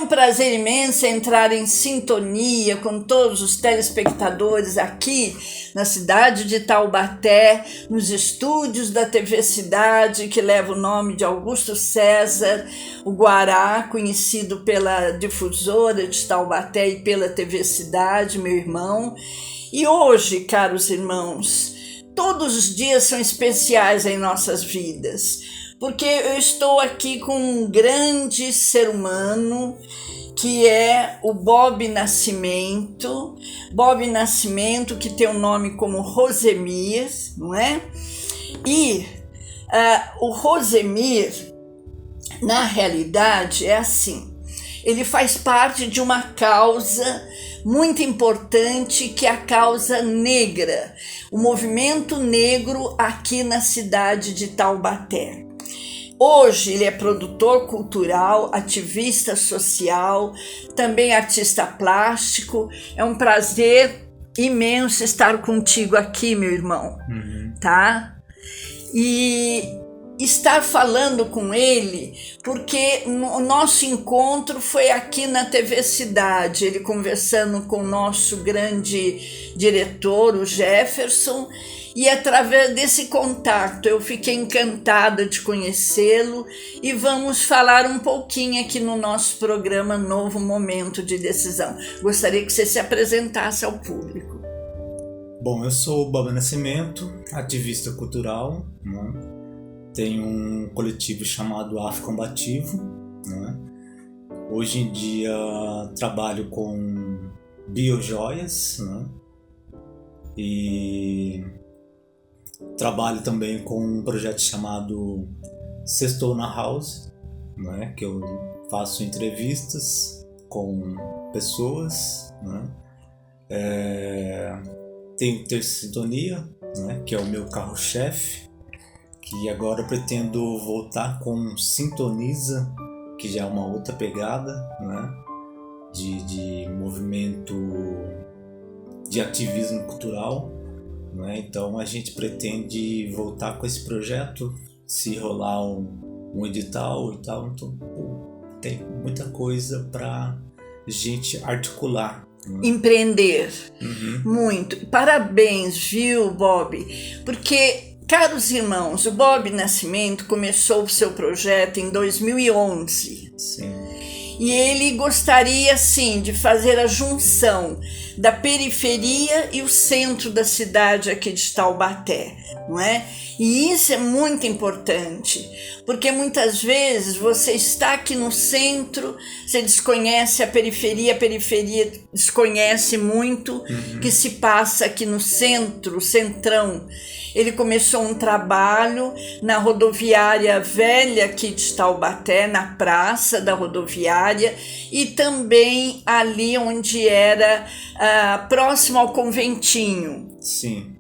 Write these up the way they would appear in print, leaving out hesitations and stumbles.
Prazer imenso entrar em sintonia com todos os telespectadores aqui na cidade de Taubaté, nos estúdios da TV Cidade, que leva o nome de Augusto César, o Guará, conhecido pela difusora de Taubaté e pela TV Cidade, meu irmão. E hoje, caros irmãos, todos os dias são especiais em nossas vidas, porque eu estou aqui com um grande ser humano, que é o Bob Nascimento. Bob Nascimento, que tem um nome como Rosemir, não é? E o Rosemir, na realidade, é assim, ele faz parte de uma causa muito importante, que é a causa negra, o movimento negro aqui na cidade de Taubaté. Hoje ele é produtor cultural, ativista social, também artista plástico. É um prazer imenso estar contigo aqui, meu irmão, tá? E estar falando com ele, porque o nosso encontro foi aqui na TV Cidade, ele conversando com o nosso grande diretor, o Jefferson, e através desse contato eu fiquei encantada de conhecê-lo e vamos falar um pouquinho aqui no nosso programa Novo Momento de Decisão. Gostaria que você se apresentasse ao público. Bom, eu sou o Bob Nascimento, ativista cultural, né? Tenho um coletivo chamado Afrocombativo, né? Hoje em dia trabalho com biojoias, né? E trabalho também com um projeto chamado Sextou na House, né? Que eu faço entrevistas com pessoas, né? Tenho Terça Sintonia, né? Que é o meu carro-chefe, que agora eu pretendo voltar com Sintoniza, que já é uma outra pegada, né? De movimento de ativismo cultural, né? Então a gente pretende voltar com esse projeto, se rolar um edital e tal. Então tem muita coisa para gente articular, né? Empreender. Muito. Parabéns, viu, Bob? Porque, caros irmãos, o Bob Nascimento começou o seu projeto em 2011. Sim. E ele gostaria, sim, de fazer a junção da periferia e o centro da cidade aqui de Taubaté, não é? E isso é muito importante, porque muitas vezes você está aqui no centro, você desconhece a periferia desconhece muito o que se passa aqui no centro, centrão. Ele começou um trabalho na rodoviária velha aqui de Taubaté, na praça da rodoviária, e também ali onde era próximo ao conventinho. Sim.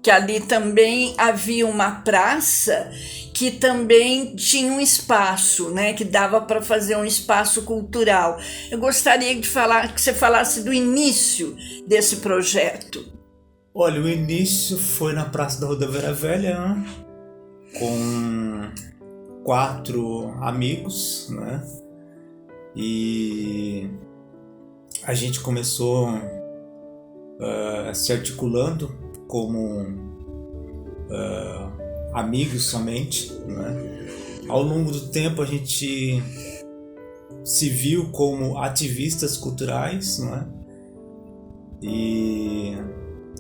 Que ali também havia uma praça que também tinha um espaço, né, que dava para fazer um espaço cultural. Eu gostaria que você falasse do início desse projeto. Olha, o início foi na Praça da Rodoviária Velha, né? Com 4 amigos, né? E a gente começou se articulando como amigos somente, né? Ao longo do tempo a gente se viu como ativistas culturais, né? E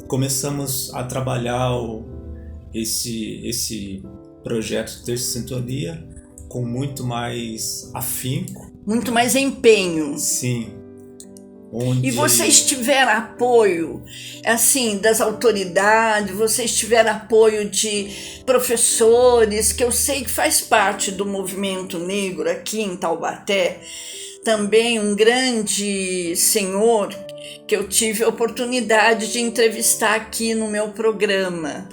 começamos a trabalhar esse projeto Terça Sintonia com muito mais afinco. Muito mais empenho. Sim. E vocês tiveram apoio, assim, das autoridades, vocês tiveram apoio de professores, que eu sei que faz parte do movimento negro aqui em Taubaté. Também um grande senhor que eu tive a oportunidade de entrevistar aqui no meu programa.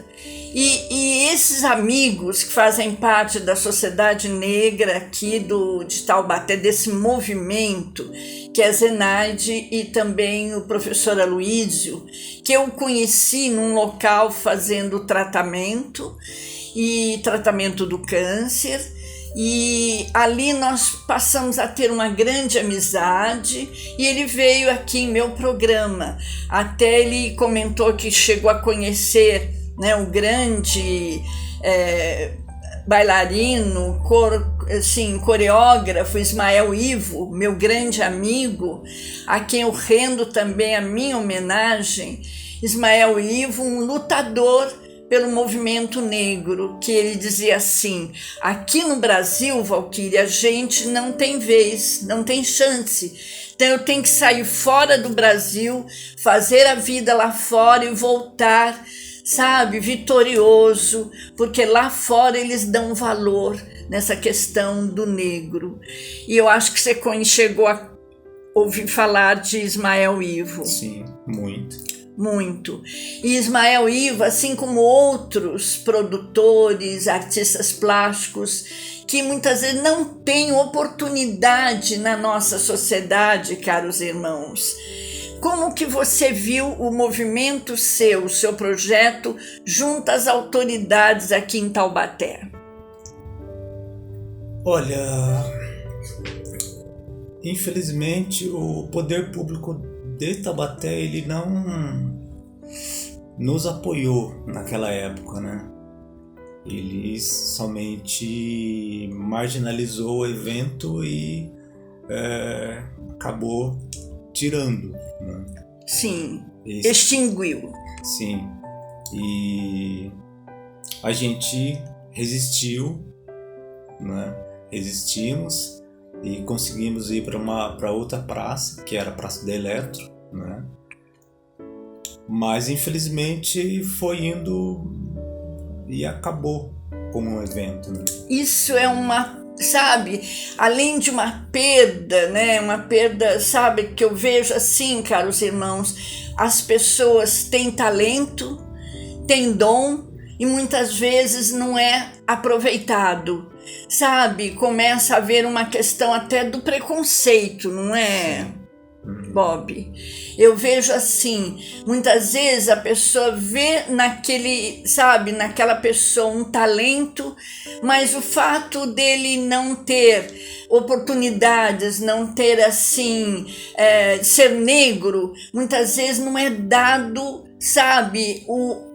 E esses amigos que fazem parte da sociedade negra aqui de Taubaté, desse movimento, que é a Zenaide e também o professor Aloísio, que eu conheci num local fazendo tratamento do câncer, e ali nós passamos a ter uma grande amizade, e ele veio aqui em meu programa. Até ele comentou que chegou a conhecer, né, o grande bailarino, coreógrafo Ismael Ivo, meu grande amigo, a quem eu rendo também a minha homenagem. Ismael Ivo, um lutador pelo movimento negro, que ele dizia assim: aqui no Brasil, Valquíria, a gente não tem vez, não tem chance. Então eu tenho que sair fora do Brasil, fazer a vida lá fora e voltar, sabe, vitorioso, porque lá fora eles dão valor nessa questão do negro. E eu acho que você chegou a ouvir falar de Ismael Ivo. Sim, muito. Muito. E Ismael Ivo, assim como outros produtores, artistas plásticos, que muitas vezes não têm oportunidade na nossa sociedade, caros irmãos. Como que você viu o movimento o seu projeto, junto às autoridades aqui em Taubaté? Olha, infelizmente o poder público de Taubaté, ele não nos apoiou naquela época, né? Ele somente marginalizou o evento e acabou tirando, né? Sim, extinguiu. Sim, e a gente resistiu, né? Resistimos e conseguimos ir para outra praça, que era a Praça da Eletro, né? Mas infelizmente foi indo e acabou como um evento, né? Isso é sabe, além de uma perda, né? Uma perda, sabe, que eu vejo assim, caros irmãos, as pessoas têm talento, têm dom e muitas vezes não é aproveitado, sabe? Começa a haver uma questão até do preconceito, não é, Bob? Eu vejo assim, muitas vezes a pessoa vê naquela pessoa um talento, mas o fato dele não ter oportunidades, não ter assim, ser negro, muitas vezes não é dado, sabe,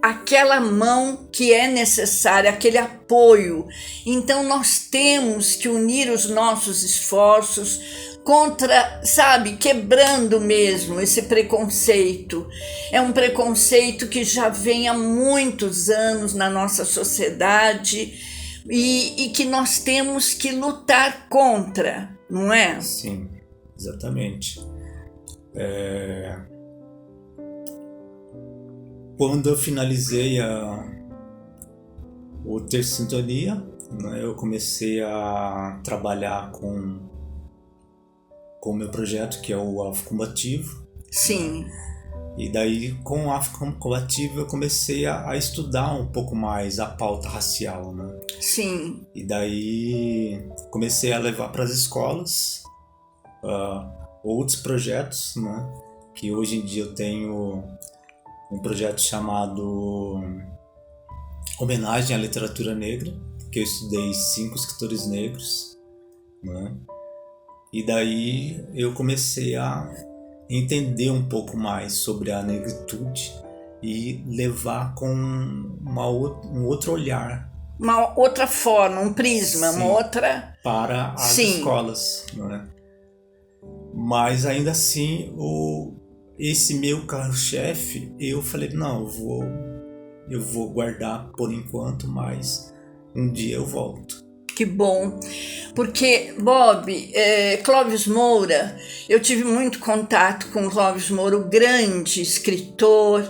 aquela mão que é necessária, aquele apoio. Então nós temos que unir os nossos esforços contra, sabe, quebrando mesmo esse preconceito. É um preconceito que já vem há muitos anos na nossa sociedade e que nós temos que lutar contra, não é? Sim, exatamente. Quando eu finalizei o Terça Sintonia, né, eu comecei a trabalhar com o meu projeto, que é o Afrocombativo. Sim. E daí, com o Afrocombativo, eu comecei a estudar um pouco mais a pauta racial, né? Sim. E daí, comecei a levar para as escolas outros projetos, né? Que hoje em dia eu tenho um projeto chamado Homenagem à Literatura Negra, que eu estudei 5 escritores negros, né? E daí eu comecei a entender um pouco mais sobre a negritude e levar com um outro olhar. Uma outra forma, um prisma, Sim, uma outra... para as Sim. escolas, não é? Mas ainda assim, esse meu carro-chefe, eu falei, não, eu vou guardar por enquanto, mas um dia eu volto. Que bom, porque, Bob, Clóvis Moura, eu tive muito contato com Clóvis Moura, o grande escritor,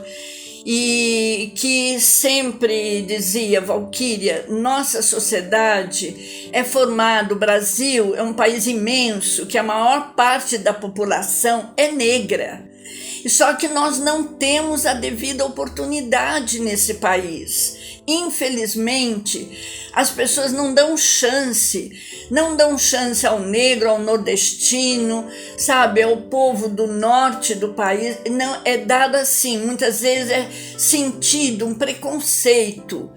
e que sempre dizia, Valquíria, nossa sociedade é formada, o Brasil é um país imenso, que a maior parte da população é negra. Só que nós não temos a devida oportunidade nesse país. Infelizmente, as pessoas não dão chance ao negro, ao nordestino, sabe, ao povo do norte do país. Não é dado assim, muitas vezes é sentido um preconceito.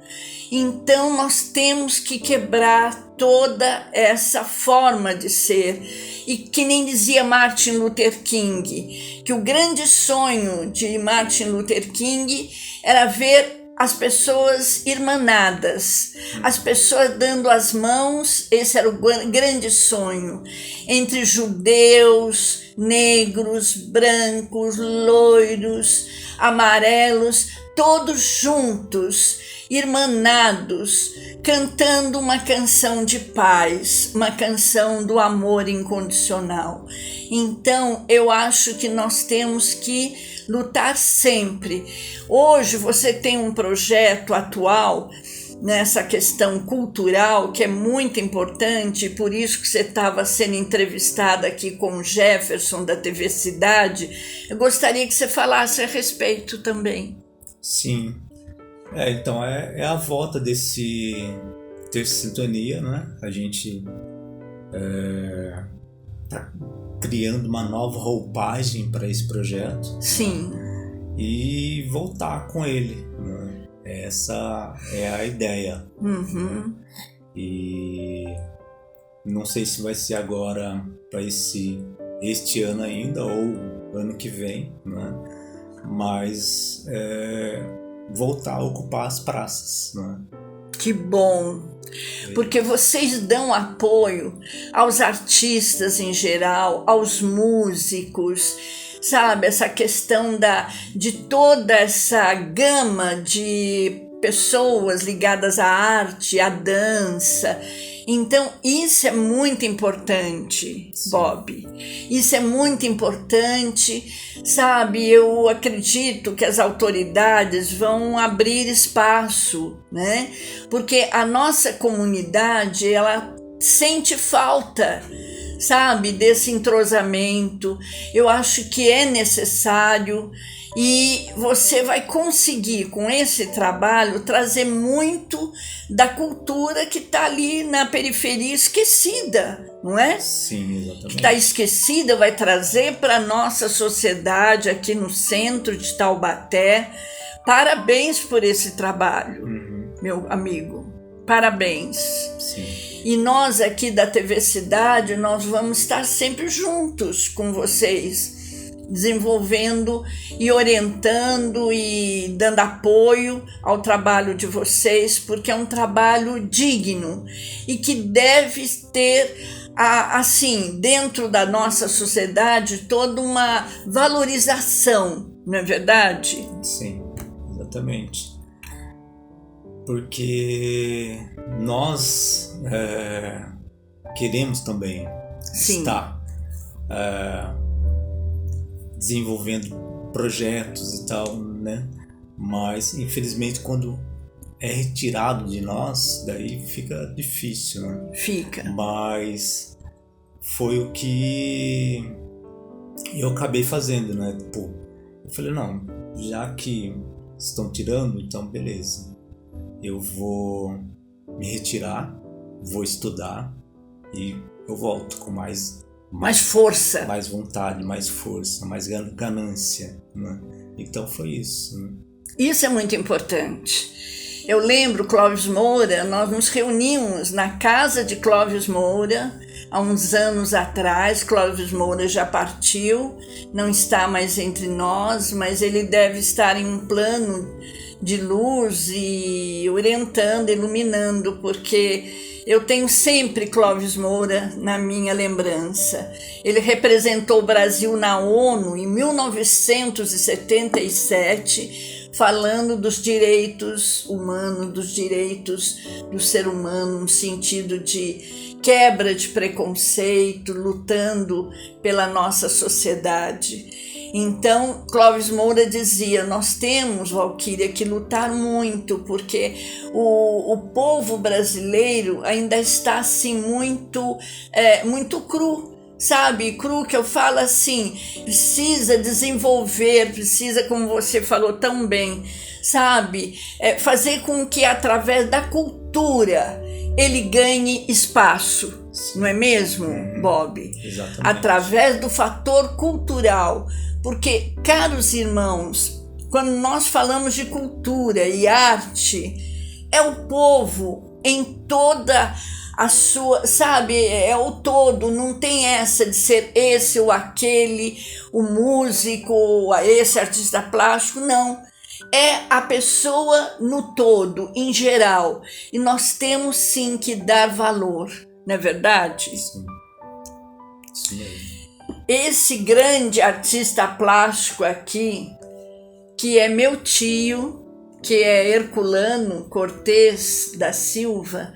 Então nós temos que quebrar toda essa forma de ser. E que nem dizia Martin Luther King, que o grande sonho de Martin Luther King era ver as pessoas irmanadas, as pessoas dando as mãos. Esse era o grande sonho, entre judeus, negros, brancos, loiros, amarelos, todos juntos, irmanados, cantando uma canção de paz, uma canção do amor incondicional. Então, eu acho que nós temos que lutar sempre. Hoje você tem um projeto atual nessa questão cultural que é muito importante, por isso que você estava sendo entrevistada aqui com o Jefferson da TV Cidade. Eu gostaria que você falasse a respeito também. Sim. Então é a volta desse sintonia, né? A gente tá criando uma nova roupagem para esse projeto. Sim. E voltar com ele, né? Essa é a ideia. Uhum. E não sei se vai ser agora para este ano ainda ou ano que vem, né? Mas voltar a ocupar as praças, né? Que bom, porque vocês dão apoio aos artistas em geral, aos músicos, sabe? Essa questão de toda essa gama de pessoas ligadas à arte, à dança. Então, isso é muito importante, Bob. Isso é muito importante, sabe? Eu acredito que as autoridades vão abrir espaço, né? Porque a nossa comunidade, ela sente falta, sabe, desse entrosamento. Eu acho que é necessário. E você vai conseguir, com esse trabalho, trazer muito da cultura que está ali na periferia esquecida, não é? Sim, exatamente. Que está esquecida, vai trazer para a nossa sociedade aqui no centro de Taubaté. Parabéns por esse trabalho, meu amigo. Parabéns. Sim. E nós aqui da TV Cidade, nós vamos estar sempre juntos com vocês, desenvolvendo e orientando e dando apoio ao trabalho de vocês, porque é um trabalho digno e que deve ter, assim, dentro da nossa sociedade, toda uma valorização, não é verdade? Sim, exatamente. Porque nós queremos também estar desenvolvendo projetos e tal, né? Mas infelizmente quando é retirado de nós, daí fica difícil, né? Fica. Mas foi o que eu acabei fazendo, né? Pô, eu falei, não, já que estão tirando, então beleza. Eu vou me retirar, vou estudar e eu volto com mais força, mais vontade, mais força, mais ganância, né? Então foi isso, né? Isso é muito importante. Eu lembro, Clóvis Moura, nós nos reunimos na casa de Clóvis Moura há uns anos atrás. Clóvis Moura já partiu, não está mais entre nós, mas ele deve estar em um plano de luz e orientando, iluminando, porque eu tenho sempre Clóvis Moura na minha lembrança. Ele representou o Brasil na ONU em 1977, falando dos direitos humanos, dos direitos do ser humano, no sentido de quebra de preconceito, lutando pela nossa sociedade. Então, Clóvis Moura dizia, nós temos, Valquíria, que lutar muito, porque o povo brasileiro ainda está assim muito cru, sabe, cru, que eu falo assim, precisa desenvolver, precisa, como você falou tão bem, sabe, fazer com que através da cultura ele ganhe espaço, não é mesmo, Bob? Exatamente. Através do fator cultural, porque, caros irmãos, quando nós falamos de cultura e arte, é o povo em toda a sua, sabe, é o todo, não tem essa de ser esse ou aquele, o músico, esse artista plástico, não. É a pessoa no todo, em geral. E nós temos sim que dar valor, não é verdade? Sim. Isso mesmo. Esse grande artista plástico aqui, que é meu tio, que é Herculano Cortez da Silva,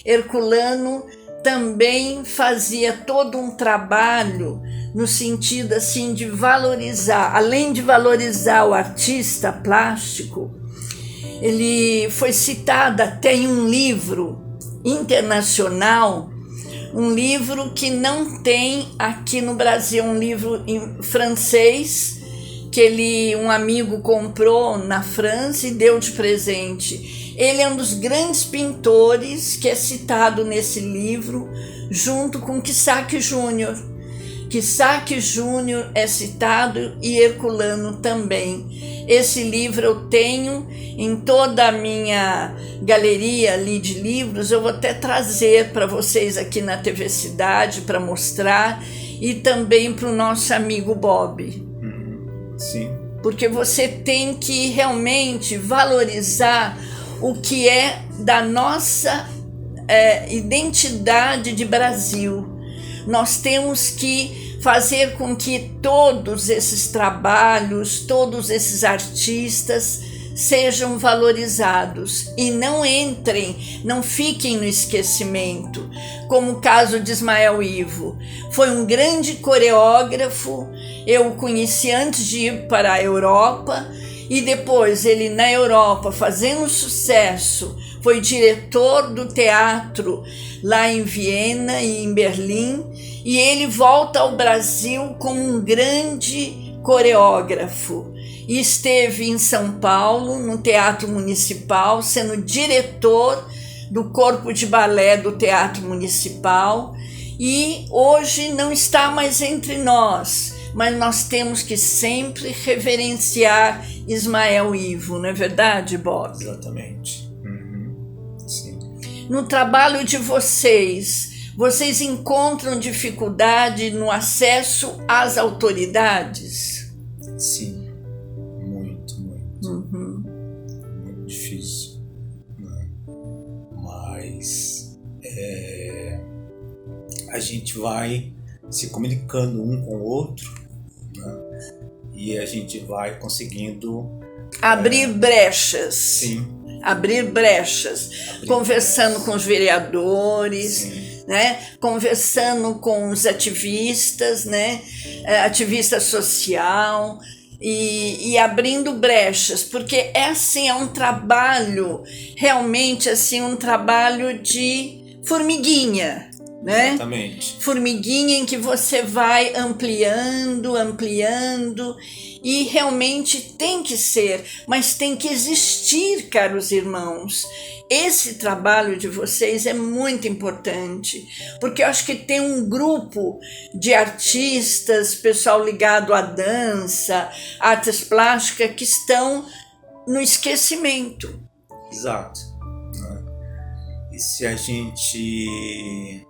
Herculano também fazia todo um trabalho no sentido assim de valorizar, além de valorizar o artista plástico, ele foi citado até em um livro internacional, um livro que não tem aqui no Brasil, um livro em francês, que um amigo comprou na França e deu de presente. Ele é um dos grandes pintores que é citado nesse livro, junto com Quissac Júnior. Quissac Júnior é citado e Herculano também. Esse livro eu tenho em toda a minha galeria ali de livros, eu vou até trazer para vocês aqui na TV Cidade para mostrar, e também para o nosso amigo Bob. Sim. Porque você tem que realmente valorizar o que é da nossa identidade de Brasil. Nós temos que fazer com que todos esses trabalhos, todos esses artistas sejam valorizados e não fiquem no esquecimento, como o caso de Ismael Ivo. Foi um grande coreógrafo, eu o conheci antes de ir para a Europa, e depois ele na Europa fazendo sucesso, foi diretor do teatro lá em Viena e em Berlim, e ele volta ao Brasil como um grande coreógrafo. E esteve em São Paulo, no Teatro Municipal, sendo diretor do corpo de balé do Teatro Municipal, e hoje não está mais entre nós, mas nós temos que sempre reverenciar Ismael Ivo, não é verdade, Bob? Exatamente. Sim. No trabalho de vocês encontram dificuldade no acesso às autoridades? Sim. Muito difícil, né? Mas a gente vai se comunicando um com o outro, né? E a gente vai conseguindo abrir brechas. Sim. Abrir brechas, conversando com os vereadores, sim, né? Conversando com os ativistas, né? Ativista social. E abrindo brechas, porque é um trabalho, realmente assim, um trabalho de formiguinha, né? Exatamente. Formiguinha em que você vai ampliando, e realmente tem que ser, mas tem que existir, caros irmãos. Esse trabalho de vocês é muito importante, porque eu acho que tem um grupo de artistas, pessoal ligado à dança, artes plásticas, que estão no esquecimento. Exato. E se a gente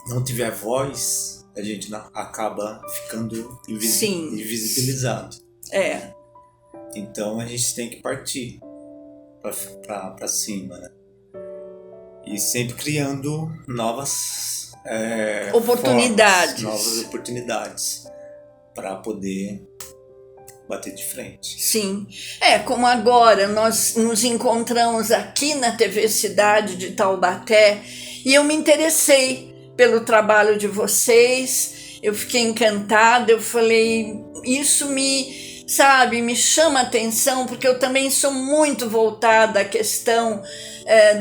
não tiver voz, a gente acaba ficando invisibilizado. Então a gente tem que partir para cima, né? E sempre criando novas oportunidades. Novas oportunidades para poder bater de frente. Sim, como agora nós nos encontramos aqui na TV Cidade de Taubaté, e eu me interessei pelo trabalho de vocês, eu fiquei encantada, eu falei, isso me sabe, me chama a atenção, porque eu também sou muito voltada à questão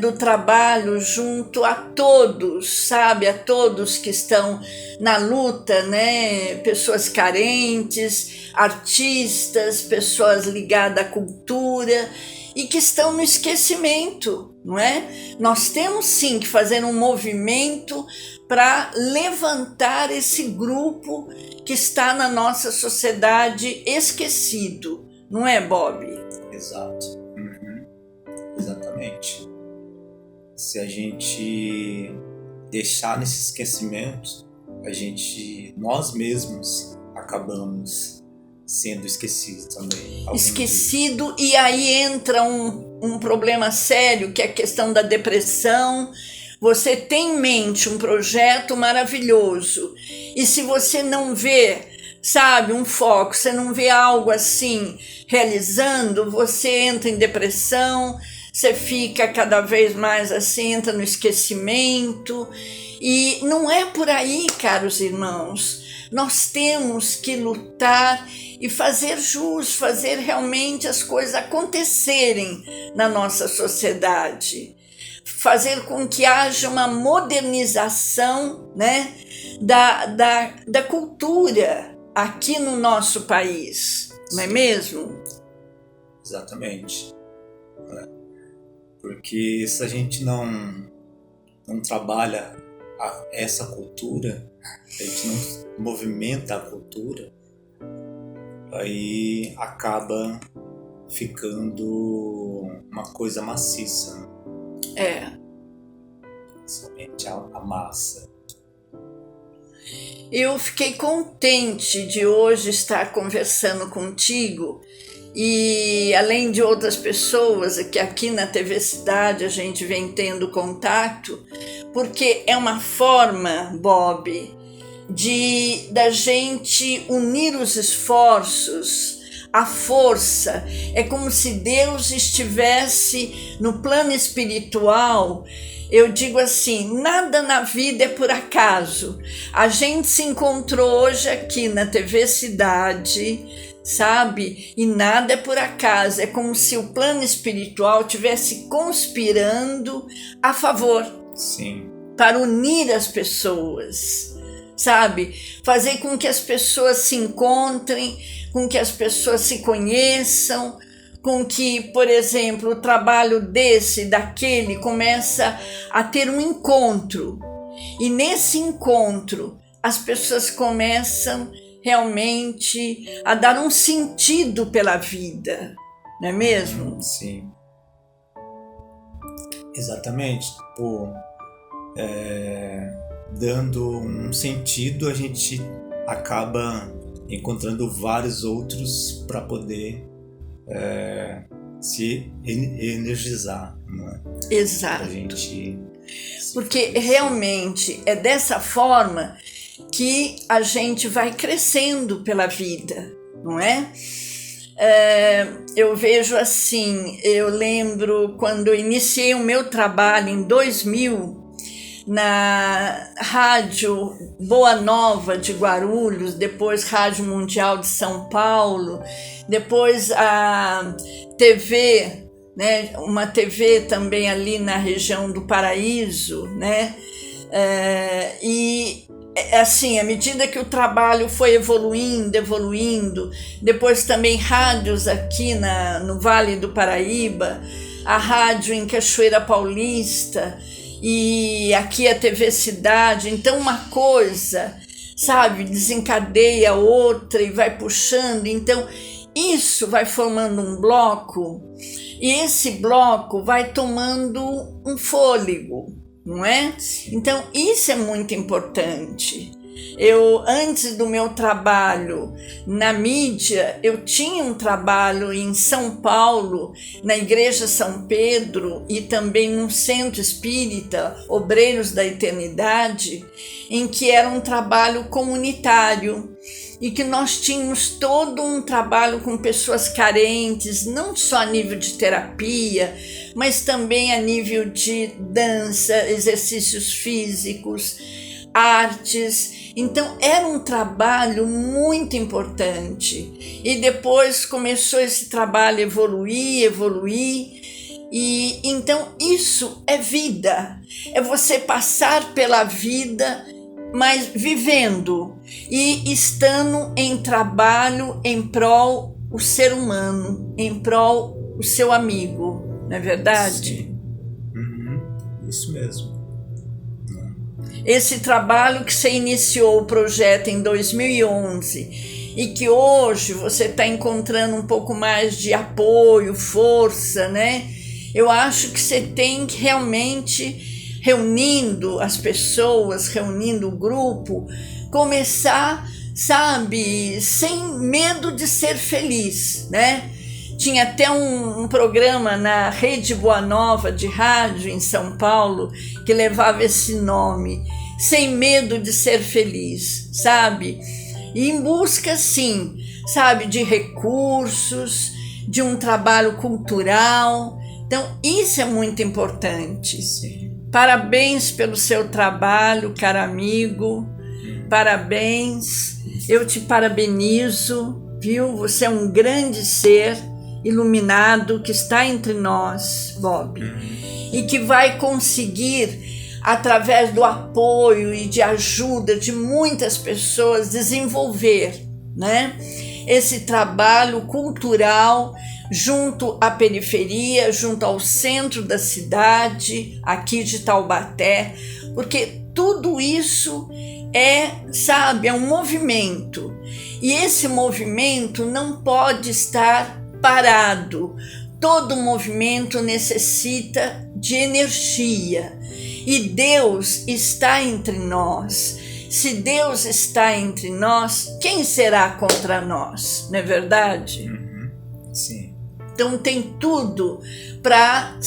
do trabalho junto a todos, sabe, a todos que estão na luta, né, pessoas carentes, artistas, pessoas ligadas à cultura e que estão no esquecimento, não é? Nós temos sim que fazer um movimento para levantar esse grupo que está na nossa sociedade esquecido, não é, Bob? Exato. Exatamente. Se a gente deixar nesse esquecimento, nós mesmos acabamos sendo esquecidos também. Esquecido, e aí entra um problema sério, que é a questão da depressão. Você tem em mente um projeto maravilhoso, e se você não vê, sabe, um foco, você não vê algo assim realizando, você entra em depressão, você fica cada vez mais assim, entra no esquecimento. E não é por aí, caros irmãos. Nós temos que lutar e fazer jus, fazer realmente as coisas acontecerem na nossa sociedade. Fazer com que haja uma modernização, né, da cultura aqui no nosso país, não é mesmo? Exatamente. Porque se a gente não trabalha essa cultura, a gente não movimenta a cultura, aí acaba ficando uma coisa maciça. Somente a massa. Eu fiquei contente de hoje estar conversando contigo, e além de outras pessoas que aqui na TV Cidade a gente vem tendo contato, porque é uma forma, Bob, da gente unir os esforços, a força. É como se Deus estivesse no plano espiritual. Eu digo assim, nada na vida é por acaso. A gente se encontrou hoje aqui na TV Cidade, sabe? E nada é por acaso. É como se o plano espiritual estivesse conspirando a favor. Sim. Para unir as pessoas, sabe? Fazer com que as pessoas se encontrem, com que as pessoas se conheçam, com que, por exemplo, o trabalho daquele começa a ter um encontro. E nesse encontro, as pessoas começam realmente a dar um sentido pela vida, não é mesmo? Sim. Exatamente. Dando um sentido, a gente acaba encontrando vários outros para poder se energizar, não é? Exato. Porque fortalecer. Realmente é dessa forma que a gente vai crescendo pela vida, não é? Eu vejo assim, eu lembro quando eu iniciei o meu trabalho em 2000, na Rádio Boa Nova de Guarulhos, depois Rádio Mundial de São Paulo, depois a TV, né, uma TV também ali na região do Paraíso, né? E assim, à medida que o trabalho foi evoluindo, depois também rádios aqui no Vale do Paraíba, a rádio em Cachoeira Paulista, e aqui a TV Cidade. Então uma coisa, sabe, desencadeia outra e vai puxando. Então isso vai formando um bloco, e esse bloco vai tomando um fôlego, não é? Então isso é muito importante. Antes do meu trabalho na mídia, eu tinha um trabalho em São Paulo, na Igreja São Pedro, e também num centro espírita, Obreiros da Eternidade, em que era um trabalho comunitário, e que nós tínhamos todo um trabalho com pessoas carentes, não só a nível de terapia, mas também a nível de dança, exercícios físicos, artes. Então era um trabalho muito importante. E depois começou esse trabalho a evoluir. E então isso é vida. É você passar pela vida, mas vivendo e estando em trabalho em prol o ser humano, em prol o seu amigo, não é verdade? Sim. Isso mesmo. Esse trabalho que você iniciou o projeto em 2011 e que hoje você está encontrando um pouco mais de apoio, força, né? Eu acho que você tem que realmente, reunindo as pessoas, reunindo o grupo, começar, sabe, sem medo de ser feliz, né? Tinha até um programa na Rede Boa Nova de rádio em São Paulo que levava esse nome, Sem Medo de Ser Feliz, sabe? E em busca, sim, sabe, de recursos, de um trabalho cultural. Então, isso é muito importante. Sim. Parabéns pelo seu trabalho, caro amigo. Parabéns. Eu te parabenizo, viu? Você é um grande ser iluminado que está entre nós, Bob, e que vai conseguir, através do apoio e de ajuda de muitas pessoas, desenvolver, né, esse trabalho cultural junto à periferia, junto ao centro da cidade, aqui de Taubaté, porque tudo isso sabe, é um movimento, e esse movimento não pode estar parado. Todo movimento necessita de energia e Deus está entre nós. Se Deus está entre nós, quem será contra nós? Não é verdade? Sim. Então tem tudo para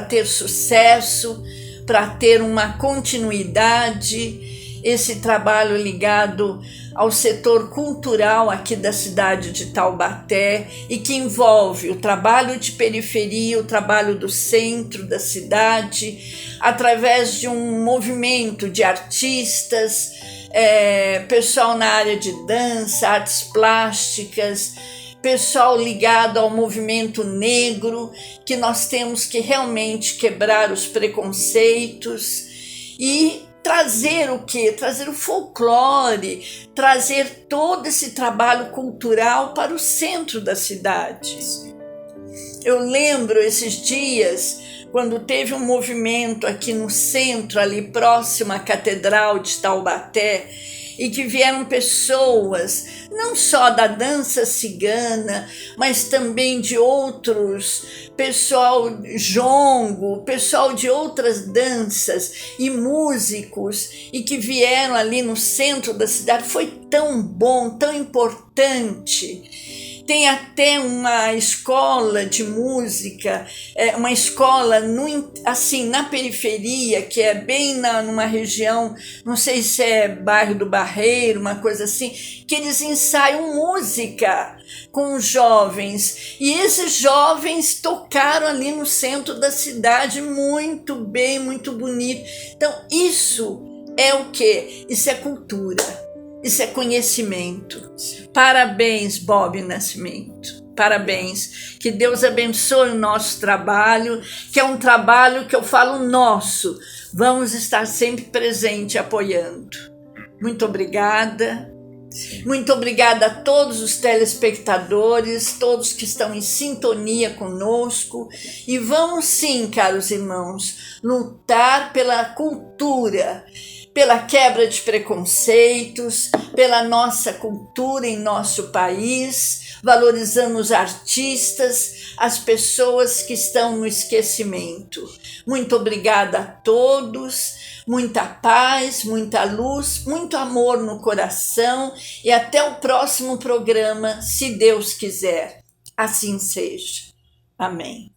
ter sucesso, para ter uma continuidade, esse trabalho ligado ao setor cultural aqui da cidade de Taubaté e que envolve o trabalho de periferia, o trabalho do centro da cidade, através de um movimento de artistas, pessoal na área de dança, artes plásticas, pessoal ligado ao movimento negro, que nós temos que realmente quebrar os preconceitos e trazer o quê? Trazer o folclore, trazer todo esse trabalho cultural para o centro da cidade. Eu lembro esses dias, quando teve um movimento aqui no centro, ali próximo à Catedral de Taubaté, e que vieram pessoas, não só da dança cigana, mas também de outros, pessoal jongo, pessoal de outras danças e músicos, e que vieram ali no centro da cidade. Foi tão bom, tão importante. Tem até uma escola de música, uma escola assim, na periferia, que é bem numa região, não sei se é bairro do Barreiro, uma coisa assim, que eles ensaiam música com os jovens. E esses jovens tocaram ali no centro da cidade muito bem, muito bonito. Então, isso é o quê? Isso é cultura. Isso é conhecimento. Parabéns, Bob Nascimento. Parabéns. Que Deus abençoe o nosso trabalho, que é um trabalho que eu falo nosso. Vamos estar sempre presente apoiando. Muito obrigada. Muito obrigada a todos os telespectadores, todos que estão em sintonia conosco. E vamos sim, caros irmãos, lutar pela cultura, pela quebra de preconceitos, pela nossa cultura em nosso país, valorizando os artistas, as pessoas que estão no esquecimento. Muito obrigada a todos, muita paz, muita luz, muito amor no coração e até o próximo programa, se Deus quiser. Assim seja. Amém.